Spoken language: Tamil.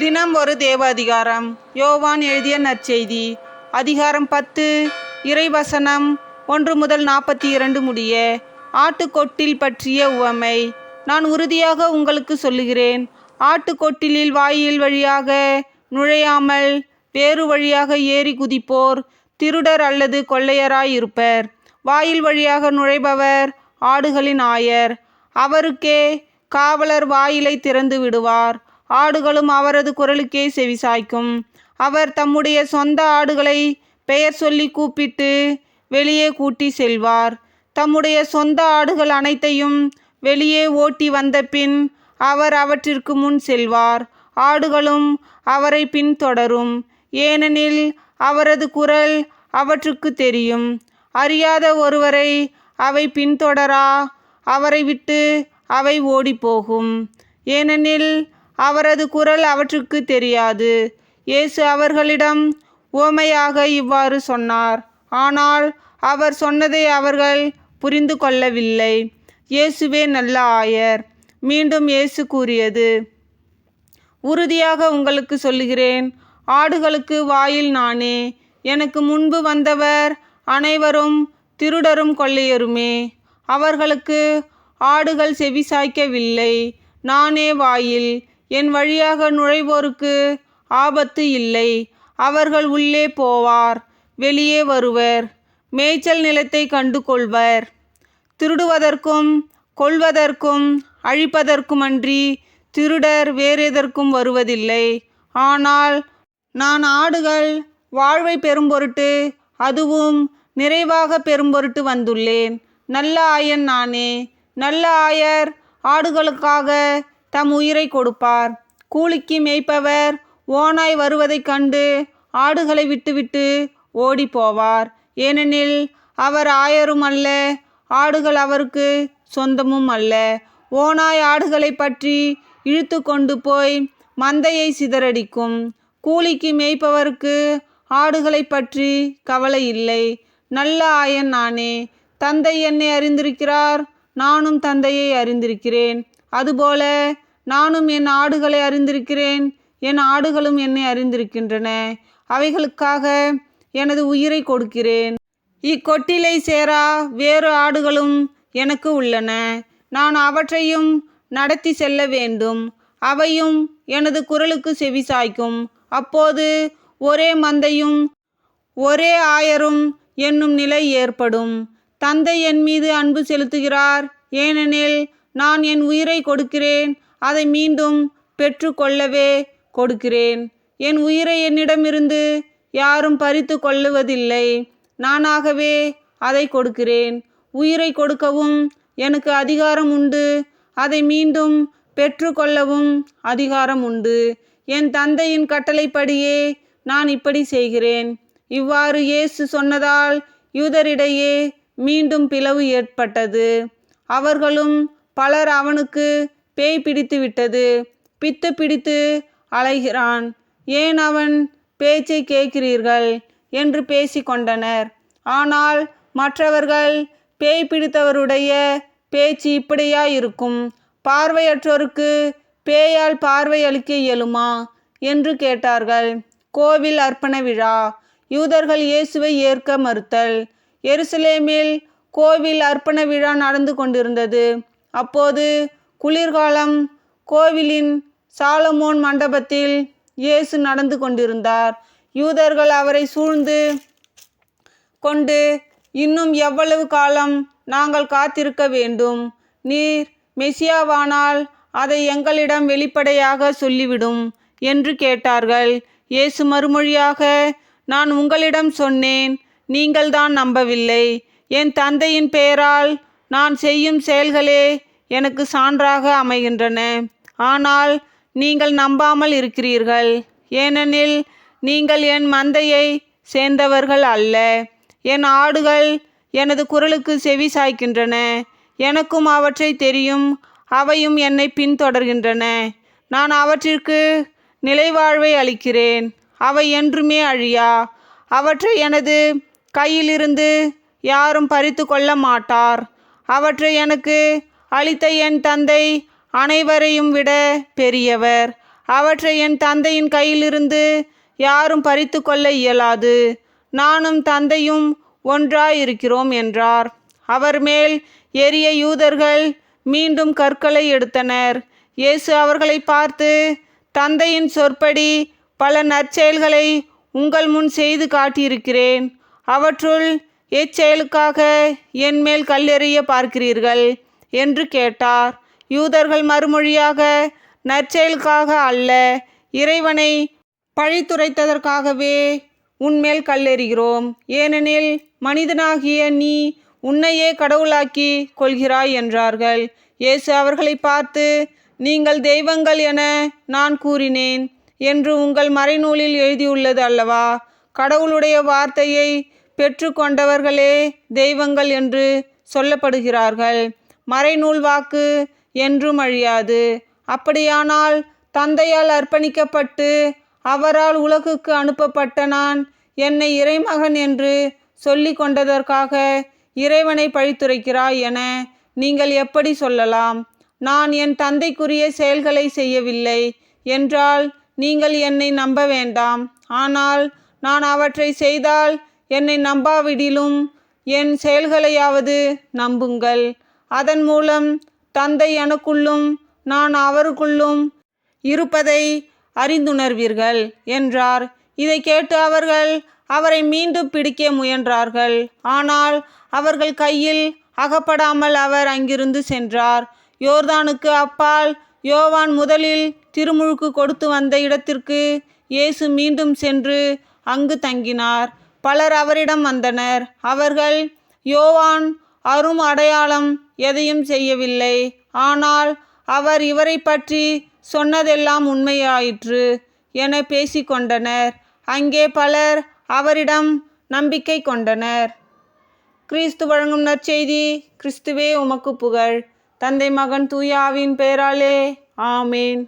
தினம் ஒரு தேவ அதிகாரம். யோவான் எழுதிய நற்செய்தி அதிகாரம் 10 இறைவசனம் 1 முதல் 42 முடிய. ஆட்டுக்கொட்டில் பற்றிய உவமை. நான் உறுதியாக உங்களுக்கு சொல்லுகிறேன், ஆட்டுக்கொட்டிலில் வாயில் வழியாக நுழையாமல் வேறு வழியாக ஏறி குதிப்போர் திருடர் அல்லது கொள்ளையராயிருப்பர். வாயில் வழியாக நுழைபவர் ஆடுகளின் ஆயர். அவருக்கே காவலர் வாயிலை திறந்து விடுவார். ஆடுகளும் அவரது குரலுக்கே செவிசாய்க்கும். அவர் தம்முடைய சொந்த ஆடுகளை பெயர் சொல்லி கூப்பிட்டு வெளியே கூட்டி செல்வார். தம்முடைய சொந்த ஆடுகள் அனைத்தையும் வெளியே ஓட்டி வந்த பின் அவர் அவற்றிற்கு முன் செல்வார். ஆடுகளும் அவரை பின்தொடரும், ஏனெனில் அவரது குரல் அவற்றுக்கு தெரியும். அறியாத ஒருவரை அவை பின்தொடரா. அவரை விட்டு அவை ஓடிப்போகும், ஏனெனில் அவரது குரல் அவற்றுக்கு தெரியாது. இயேசு அவர்களிடம் உவமையாக இவ்வாறு சொன்னார், ஆனால் அவர் சொன்னதை அவர்கள் புரிந்து கொள்ளவில்லை. இயேசுவே நல்ல ஆயர். மீண்டும் இயேசு கூறியது, உறுதியாக உங்களுக்கு சொல்லுகிறேன், ஆடுகளுக்கு வாயில் நானே. எனக்கு முன்பு வந்தவர் அனைவரும் திருடரும் கொள்ளையருமே. அவர்களுக்கு ஆடுகள் செவிசாய்க்கவில்லை. நானே வாயில். என் வழியாக நுழைவோருக்கு ஆபத்து இல்லை. அவர்கள் உள்ளே போவார், வெளியே வருவர், மேய்ச்சல் நிலத்தை கண்டு கொள்வர். திருடுவதற்கும் கொல்வதற்கும் அழிப்பதற்குமன்றி திருடர் வேறெதற்கும் வருவதில்லை. ஆனால் நான் ஆடுகள் வாழ்வை பெறும்பொருட்டு, அதுவும் நிறைவாக பெறும்பொருட்டு வந்துள்ளேன். நல்ல ஆயன் நானே. நல்ல ஆயர் ஆடுகளுக்காக தம் உயிரை கொடுப்பார். கூலிக்கு மேய்ப்பவர் ஓநாய் வருவதைக் கண்டு ஆடுகளை விட்டுவிட்டு ஓடி போவார், ஏனெனில் அவர் ஆயரும் அல்ல, ஆடுகள் அவருக்கு சொந்தமும் அல்ல. ஓநாய் ஆடுகளை பற்றி இழுத்து கொண்டு போய் மந்தையை சிதறடிக்கும். கூலிக்கு மேய்ப்பவருக்கு ஆடுகளை பற்றி கவலை இல்லை. நல்ல ஆயன் நானே. தந்தை என்னை அறிந்திருக்கிறார், நானும் தந்தையை அறிந்திருக்கிறேன். அதுபோல நானும் என் ஆடுகளை அறிந்திருக்கிறேன், என் ஆடுகளும் என்னை அறிந்திருக்கின்றன. அவைகளுக்காக எனது உயிரை கொடுக்கிறேன். இக்கொட்டிலை சேரா வேறு ஆடுகளும் எனக்கு உள்ளன. நான் அவற்றையும் நடத்தி செல்ல வேண்டும். அவையும் எனது குரலுக்கு செவிசாய்க்கும். அப்போது ஒரே மந்தையும் ஒரே ஆயரும் என்னும் நிலை ஏற்படும். தந்தை என் மீது அன்பு செலுத்துகிறார், ஏனெனில் நான் என் உயிரை கொடுக்கிறேன். அதை மீண்டும் பெற்று கொள்ளவே கொடுக்கிறேன். என் உயிரை என்னிடமிருந்து யாரும் பறித்து கொள்ளுவதில்லை. நானாகவே அதை கொடுக்கிறேன். உயிரை கொடுக்கவும் எனக்கு அதிகாரம் உண்டு, அதை மீண்டும் பெற்று கொள்ளவும் அதிகாரம் உண்டு. என் தந்தையின் கட்டளைப்படியே நான் இப்படி செய்கிறேன். இவ்வாறு இயேசு சொன்னதால் யூதரிடையே மீண்டும் பிளவு ஏற்பட்டது. அவர்களும் பலர் அவனுக்கு பேய் பிடித்து விட்டது, பித்து பிடித்து அலைகிறான், ஏன் அவன் பேச்சை கேட்கிறீர்கள் என்று பேசி கொண்டனர். ஆனால் மற்றவர்கள், பேய் பிடித்தவருடைய பேச்சு இப்படியா இருக்கும்? பார்வையற்றோருக்கு பேயால் பார்வை அளிக்க இயலுமா என்று கேட்டார்கள். கோவில் அர்ப்பண விழா. யூதர்கள் இயேசுவை ஏற்க மறுத்தல். எருசலேமில் கோவில் அர்ப்பண விழா நடந்து கொண்டிருந்தது. அப்போது குளிர்காலம். கோவிலின் சாலமோன் மண்டபத்தில் இயேசு நடந்து கொண்டிருந்தார். யூதர்கள் அவரை சூழ்ந்து கொண்டு, இன்னும் எவ்வளவு காலம் நாங்கள் காத்திருக்க வேண்டும்? நீர் மெசியாவானால் அதை எங்களிடம் வெளிப்படையாக சொல்லிவிடும் என்று கேட்டார்கள். இயேசு மறுமொழியாக, நான் உங்களிடம் சொன்னேன், நீங்கள்தான் நம்பவில்லை. என் தந்தையின் பெயரால் நான் செய்யும் செயல்களே எனக்கு சான்றாக அமைகின்றன. ஆனால் நீங்கள் நம்பாமல் இருக்கிறீர்கள், ஏனெனில் நீங்கள் என் மந்தையை சேர்ந்தவர்கள் அல்ல. என் ஆடுகள் எனது குரலுக்கு செவி சாய்க்கின்றன. எனக்கும் அவற்றை தெரியும், அவையும் என்னை பின்தொடர்கின்றன. நான் அவற்றிற்கு நிலைவாழ்வை அளிக்கிறேன், அவை என்றுமே அழியா. அவற்றை எனது கையிலிருந்து யாரும் பறித்து கொள்ள மாட்டார். அவற்றை எனக்கு அளித்த என் தந்தை அனைவரையும் விட பெரியவர். அவற்றை என் தந்தையின் கையிலிருந்து யாரும் பறித்து கொள்ள இயலாது. நானும் தந்தையும் ஒன்றாயிருக்கிறோம் என்றார். அவர் மேல் எரிய யூதர்கள் மீண்டும் கற்களை எடுத்தனர். இயேசு அவர்களை பார்த்து, தந்தையின் சொற்படி பல நற்செயல்களை உங்கள் முன் செய்து காட்டியிருக்கிறேன். அவற்றுள் எச்செயலுக்காக என் மேல் கல்லெறிய பார்க்கிறீர்கள் என்று கேட்டார். யூதர்கள் மறுமொழியாக, நற்செயலுக்காக அல்ல, இறைவனை பழித்துரைத்ததற்காகவே உன்மேல் கல்லெறிகிறோம். ஏனெனில் மனிதனாகிய நீ உன்னையே கடவுளாக்கி கொள்கிறாய் என்றார்கள். இயேசு அவர்களை பார்த்து, நீங்கள் தெய்வங்கள் என நான் கூறினேன் என்று உங்கள் மறைநூலில் எழுதியுள்ளது அல்லவா? கடவுளுடைய வார்த்தையை பெற்று கொண்டவர்களே தெய்வங்கள் என்று சொல்லப்படுகிறார்கள். மறைநூல் வாக்கு என்றும் அழியாது. அப்படியானால் தந்தையால் அர்ப்பணிக்கப்பட்டு அவரால் உலகுக்கு அனுப்பப்பட்ட நான் என்னை இறைமகன் என்று சொல்லி கொண்டதற்காக இறைவனை பழித்துரைக்கிறாய் என நீங்கள் எப்படி சொல்லலாம்? நான் என் தந்தைக்குரிய செயல்களை செய்யவில்லை என்றால் நீங்கள் என்னை நம்ப வேண்டாம். ஆனால் நான் அவற்றை செய்தால் என்னை நம்பாவிடிலும் என் செயல்களையாவது நம்புங்கள். அதன் மூலம் தந்தை எனக்குள்ளும் நான் அவருக்குள்ளும் இருப்பதை அறிந்துணர்வீர்கள் என்றார். இதை கேட்டு அவர்கள் அவரை மீண்டும் பிடிக்க முயன்றார்கள். ஆனால் அவர்கள் கையில் அகப்படாமல் அவர் அங்கிருந்து சென்றார். யோர்தானுக்கு அப்பால் யோவான் முதலில் திருமுழுக்கு கொடுத்து வந்த இடத்திற்கு இயேசு மீண்டும் சென்று அங்கு தங்கினார். பலர் அவரிடம் வந்தனர். அவர்கள், யோவான் அரும் அடையாளம் எதையும் செய்யவில்லை, ஆனால் அவர் இவரை பற்றி சொன்னதெல்லாம் உண்மையாயிற்று என பேசிக்கொண்டனர். அங்கே பலர் அவரிடம் நம்பிக்கை கொண்டனர். கிறிஸ்து வழங்கும் நற்செய்தி. கிறிஸ்துவே உமக்கு புகழ். தந்தை, மகன், தூய ஆவியின் பெயராலே ஆமேன்.